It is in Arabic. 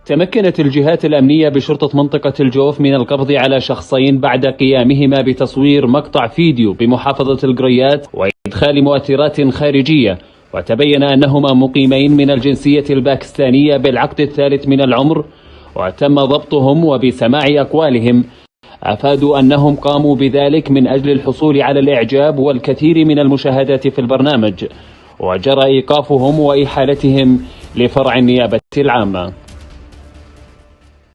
تمكنت الجهات الأمنية بشرطة منطقة الجوف من القبض على شخصين بعد قيامهما بتصوير مقطع فيديو بمحافظة القريات وإدخال مؤثرات خارجية، وتبين أنهما مقيمين من الجنسية الباكستانية بالعقد الثالث من العمر، وتم ضبطهم وبسماع أقوالهم أفادوا أنهم قاموا بذلك من أجل الحصول على الإعجاب والكثير من المشاهدات في البرنامج، وجرى إيقافهم وإحالتهم لفرع النيابة العامة.